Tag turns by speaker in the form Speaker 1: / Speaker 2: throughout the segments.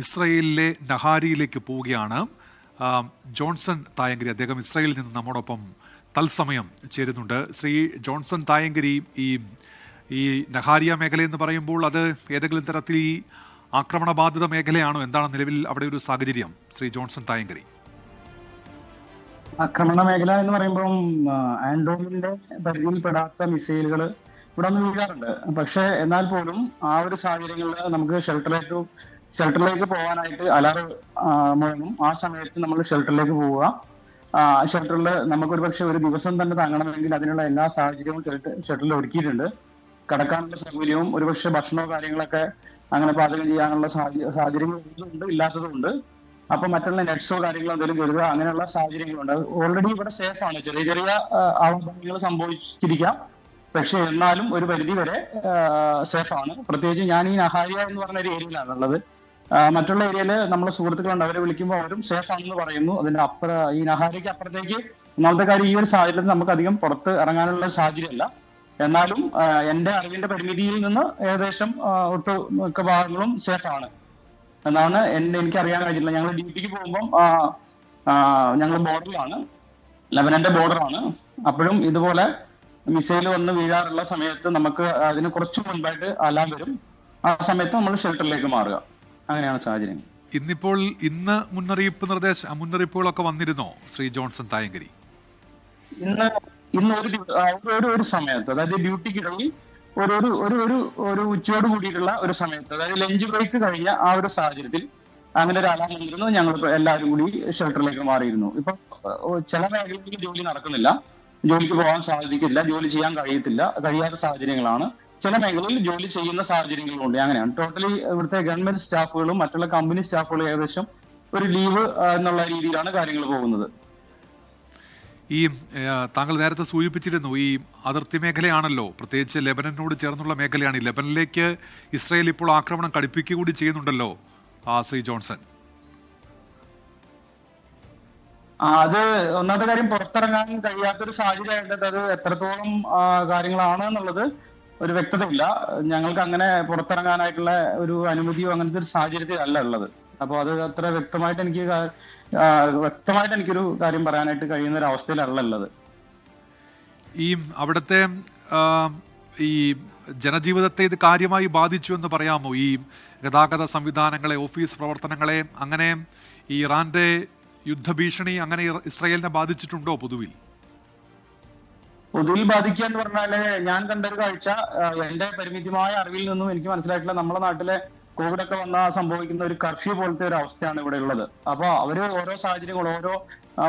Speaker 1: ഇസ്രയേലിലെ നഹാരിയിലേക്ക് പോവുകയാണ് ജോൺസൺ തായങ്കരി. അദ്ദേഹം ഇസ്രയേലിൽ നിന്ന് നമ്മോടൊപ്പം തത്സമയം ചേരുന്നുണ്ട്. ശ്രീ ജോൺസൺ തായങ്കരി, ഈ നഹാരിയ മേഖല എന്ന് പറയുമ്പോൾ അത് ഏതെങ്കിലും തരത്തിൽ ഈ ആക്രമണ ബാധിത മേഖലയാണോ? എന്താണ് നിലവിൽ അവിടെ ഒരു സാഹചര്യം, ശ്രീ ജോൺസൺ തായങ്കരി?
Speaker 2: ആക്രമണ മേഖല എന്ന് പറയുമ്പോൾ ആൻഡ്രോമിന്റെ പരിധിയിൽപ്പെടാത്ത മിസൈലുകൾ ഇവിടെ ഒന്ന് വീഴാറുണ്ട്. പക്ഷെ എന്നാൽ പോലും ആ ഒരു സാഹചര്യങ്ങളിൽ നമുക്ക് ഷെൽട്ടറിലേക്ക് പോകാനായിട്ട് അലാറം മുഴങ്ങും. ആ സമയത്ത് നമ്മൾ ഷെൽട്ടറിലേക്ക് പോവുക. ഷെൽട്ടറിൽ നമുക്കൊരു പക്ഷെ ഒരു ദിവസം തന്നെ തങ്ങണമെങ്കിൽ അതിനുള്ള എല്ലാ സാഹചര്യവും ഷെൽട്ടറിൽ ഒരുക്കിയിട്ടുണ്ട്. കിടക്കാനുള്ള സൗകര്യവും ഒരുപക്ഷെ ഭക്ഷണമോ കാര്യങ്ങളൊക്കെ അങ്ങനെ പാചകം ചെയ്യാനുള്ള സാഹചര്യങ്ങളുണ്ട്, ഇല്ലാത്തതുണ്ട്. അപ്പൊ മറ്റുള്ള നെറ്റ്സോ കാര്യങ്ങളോ എന്തെങ്കിലും കരുതുക, അങ്ങനെയുള്ള സാഹചര്യങ്ങളുണ്ട്. ഓൾറെഡി ഇവിടെ സേഫ് ആണ്. ചെറിയ ചെറിയ ആഘാതങ്ങൾ സംഭവിച്ചിരിക്കാം, പക്ഷെ എന്നാലും ഒരു പരിധി വരെ സേഫ് ആണ്. പ്രത്യേകിച്ച് ഞാൻ ഈ നഹാരിയ എന്ന് പറഞ്ഞ ഒരു ഏരിയയിലാണ് ഉള്ളത്. മറ്റുള്ള ഏരിയയിൽ നമ്മളെ സുഹൃത്തുക്കളുണ്ട്, അവരെ വിളിക്കുമ്പോൾ അവരും സേഫ് ആണെന്ന് പറയുന്നു. അതിന്റെ ഈ നഹാരിക്ക് അപ്പുറത്തേക്ക് ഒന്നാമത്തെ കാര്യം, ഈ ഒരു സാഹചര്യത്തിൽ നമുക്ക് അധികം പുറത്ത് ഇറങ്ങാനുള്ള സാഹചര്യമല്ല. എന്നാലും എന്റെ അറിവിന്റെ പരിമിതിയിൽ നിന്ന് ഏകദേശം ഒട്ടുമിക്ക ഭാഗങ്ങളും സേഫ് ആണ് എന്നാണ് എനിക്ക് അറിയാൻ കഴിഞ്ഞില്ല. ഞങ്ങൾ ഡ്യൂട്ടിക്ക് പോകുമ്പം ഞങ്ങൾ ബോർഡറിലാണ്, ലെബനന്റെ ബോർഡറാണ്. അപ്പോഴും ഇതുപോലെ മിസൈൽ വന്ന് വീഴാറുള്ള സമയത്ത് നമുക്ക് അതിന് കുറച്ചു മുൻപായിട്ട് അലാം വരും. ആ സമയത്ത് നമ്മൾ ഷെൽട്ടറിലേക്ക് മാറുക. അങ്ങനെയാണ് സാഹചര്യം.
Speaker 1: ഇന്ന് മുന്നറിയിപ്പുകളൊക്കെ വന്നിരുന്നോ ശ്രീ ജോൺസൺ തായങ്കരി?
Speaker 2: ഇന്ന് ഒരു സമയത്ത്, അതായത് ഡ്യൂട്ടിക്കിടയിൽ ഒരു ഉച്ചയോട് കൂടിയിട്ടുള്ള ഒരു സമയത്ത്, അതായത് ലഞ്ച് ബ്രേക്ക് കഴിഞ്ഞ ആ ഒരു സാഹചര്യത്തിൽ അങ്ങനെ ഒരു അലാം വന്നിരുന്നു. ഞങ്ങൾ എല്ലാവരും കൂടി ഷെൽട്ടറിലേക്ക് മാറിയിരുന്നു. ഇപ്പൊ ചില മേഖലകളിൽ ജോലി നടക്കുന്നില്ല, ജോലിക്ക് പോകാൻ സാധിക്കില്ല, ജോലി ചെയ്യാൻ കഴിയാത്ത സാഹചര്യങ്ങളാണ്. ചില മേഖലയിൽ ജോലി ചെയ്യുന്ന സാഹചര്യങ്ങളുണ്ട്. അങ്ങനെയാണ് ടോട്ടലി ഇവിടുത്തെ ഗവൺമെന്റ് സ്റ്റാഫുകളും മറ്റുള്ള കമ്പനി സ്റ്റാഫുകളും ഏകദേശം ഒരു ലീവ് എന്നുള്ള രീതിയിലാണ് കാര്യങ്ങൾ പോകുന്നത്.
Speaker 1: ഈ താങ്കൾ നേരത്തെ സൂചിപ്പിച്ചിരുന്നു, ഈ അതിർത്തി മേഖലയാണല്ലോ, പ്രത്യേകിച്ച് ലെബനനോട് ചേർന്നുള്ള മേഖലയാണ്. ഈ ലെബനിലേക്ക് ഇസ്രായേൽ ഇപ്പോൾ ആക്രമണം കടുപ്പിക്കുക കൂടി ചെയ്യുന്നുണ്ടല്ലോ ശ്രീ ജോൺസൺ.
Speaker 2: അത് ഒന്നാമത്തെ കാര്യം, പുറത്തിറങ്ങാൻ കഴിയാത്തൊരു സാഹചര്യമായിട്ട് അത് എത്രത്തോളം കാര്യങ്ങളാണ് എന്നുള്ളത് ഒരു വ്യക്തതയില്ല. ഞങ്ങൾക്ക് അങ്ങനെ പുറത്തിറങ്ങാനായിട്ടുള്ള ഒരു അനുമതിയോ അങ്ങനത്തെ ഒരു സാഹചര്യത്തിലല്ല ഉള്ളത്. അപ്പോൾ അത് അത്ര വ്യക്തമായിട്ട് എനിക്കൊരു കാര്യം പറയാനായിട്ട് കഴിയുന്ന ഒരു അവസ്ഥയിലല്ല ഉള്ളത്.
Speaker 1: ഈ അവിടുത്തെ ഈ ജനജീവിതത്തെ ഇത് കാര്യമായി ബാധിച്ചു എന്ന് പറയാമോ? ഈ ഗതാഗത സംവിധാനങ്ങളെ, ഓഫീസ് പ്രവർത്തനങ്ങളെ, അങ്ങനെ ഈ ഇറാന്റെ യുദ്ധഭീഷണി അങ്ങനെ ഇസ്രായേലിനെ ബാധിച്ചിട്ടുണ്ടോ? പൊതുവിൽ ബാധിക്കുക എന്ന് പറഞ്ഞാല് ഞാൻ കണ്ടൊരു കാഴ്ച, എന്റെ പരിമിതമായ അറിവിൽ നിന്നും എനിക്ക് മനസ്സിലായിട്ടുള്ള, നമ്മുടെ നാട്ടിലെ കോവിഡ് ഒക്കെ സംഭവിക്കുന്ന ഒരു കർഫ്യൂ പോലത്തെ ഒരു അവസ്ഥയാണ് ഇവിടെ ഉള്ളത്. അപ്പൊ അവര് ഓരോ സാഹചര്യങ്ങൾ, ഓരോ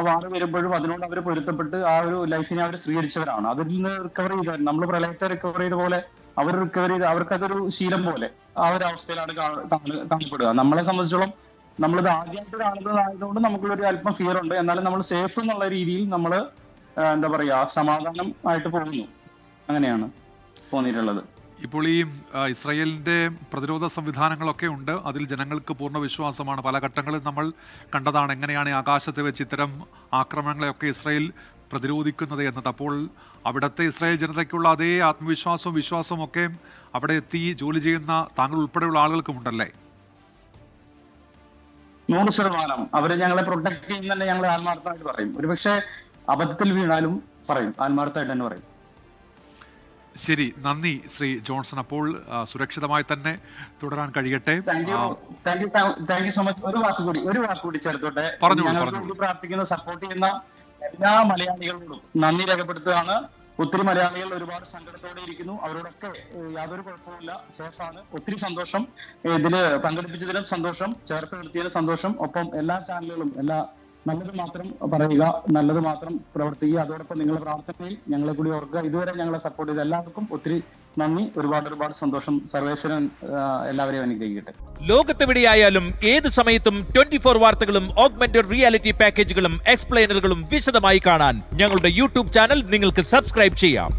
Speaker 1: വാറ് വരുമ്പോഴും അതിനോട് അവർ പൊരുത്തപ്പെട്ട് ആ ഒരു ലൈഫിനെ അവർ സ്വീകരിച്ചവരാണ്. അതിൽ നിന്ന് റിക്കവർ ചെയ്തവർ, നമ്മൾ പ്രളയത്തെ റിക്കവർ ചെയ്ത പോലെ അവർ റിക്കവർ ചെയ്ത് അവർക്കതൊരു ശീലം പോലെ ആ ഒരു അവസ്ഥയിലാണ് കാണപ്പെടുക. നമ്മളെ സംബന്ധിച്ചോളം നമ്മളിത് ആദ്യമായിട്ട് കാണുന്നതായതുകൊണ്ട് നമുക്കുള്ളൊരു അല്പം ഫിയർ ഉണ്ട്. എന്നാലും നമ്മൾ സേഫ് എന്നുള്ള രീതിയിൽ നമ്മൾ എന്താ പറയാ, സമാധാനം ആയിട്ട് പോകുന്നു. അങ്ങനെയാണ് തോന്നിയിട്ടുള്ളത്. ഇപ്പോൾ ഈ ഇസ്രായേലിന്റെ പ്രതിരോധ സംവിധാനങ്ങളൊക്കെ ഉണ്ട്, അതിൽ ജനങ്ങൾക്ക് പൂർണ്ണ വിശ്വാസമാണ്. പല ഘട്ടങ്ങളിൽ നമ്മൾ കണ്ടതാണ് എങ്ങനെയാണ് ആകാശത്ത് വെച്ച് ഇത്തരം ആക്രമണങ്ങളെയൊക്കെ ഇസ്രായേൽ പ്രതിരോധിക്കുന്നത് എന്നത്. അപ്പോൾ അവിടുത്തെ ഇസ്രായേൽ ജനതയ്ക്കുള്ള അതേ ആത്മവിശ്വാസവും വിശ്വാസവും ഒക്കെ അവിടെ എത്തി ജോലി ചെയ്യുന്ന താങ്കൾ ഉൾപ്പെടെയുള്ള ആളുകൾക്കുമുണ്ടല്ലേ?
Speaker 2: 100% അവര് ഞങ്ങളെ പ്രൊട്ടക്ട് ചെയ്യുന്നതന്നെ ഞങ്ങൾ ആത്മാർത്ഥമായിട്ട് പറയും. ഒരുപക്ഷെ അബദ്ധത്തിൽ വീണാലും പറയും, ആത്മാർത്ഥമായിട്ട് തന്നെ പറയും.
Speaker 1: ശരി, നന്ദി ശ്രീ ജോൺസൺ. അപ്പോൾ സുരക്ഷിതമായി തന്നെ തുടരാൻ കഴിയട്ടെ.
Speaker 2: Thank you so much. ഒരു വാക്കുകൂടി ചേർത്തോട്ടെ. ഞങ്ങൾക്ക് പ്രാർത്ഥിക്കുന്ന, സപ്പോർട്ട് ചെയ്യുന്ന എല്ലാ മലയാളികളോടും നന്ദി രേഖപ്പെടുത്തുകയാണ്. ഒത്തിരി മലയാളികൾ ഒരുപാട് സങ്കടത്തോടെ ഇരിക്കുന്നു. അവരോടൊക്കെ യാതൊരു കുഴപ്പമില്ല, സേഫാണ്. ഒത്തിരി സന്തോഷം. ഇതില് പങ്കെടുപ്പിച്ചതിലും സന്തോഷം, ചേർത്ത് നിർത്തിയതിലും സന്തോഷം. ഒപ്പം എല്ലാ ചാനലുകളും നല്ലത് മാത്രം പറയുക, നല്ലത് മാത്രം പ്രവർത്തിക്കുക. അതോടൊപ്പം നിങ്ങളുടെ പ്രാർത്ഥനയിൽ ഞങ്ങളെ കൂടി ഓർക്കുക. ഇതുവരെ ഞങ്ങളെ സപ്പോർട്ട് ചെയ്ത എല്ലാവർക്കും ഒത്തിരി നന്ദി. ഒരുപാട് സന്തോഷം. സർവേശ്വരൻ എല്ലാവരെയും അനുഗ്രഹിക്കട്ടെ.
Speaker 3: ലോകത്തെവിടെയായാലും ഏത് സമയത്തും 24 വാർത്തകളും ഓഗ്മെന്റഡ് റിയാലിറ്റി പാക്കേജുകളും എക്സ്പ്ലെയിനറുകളും വിശദമായി കാണാൻ ഞങ്ങളുടെ യൂട്യൂബ് ചാനൽ നിങ്ങൾക്ക് സബ്സ്ക്രൈബ് ചെയ്യാം.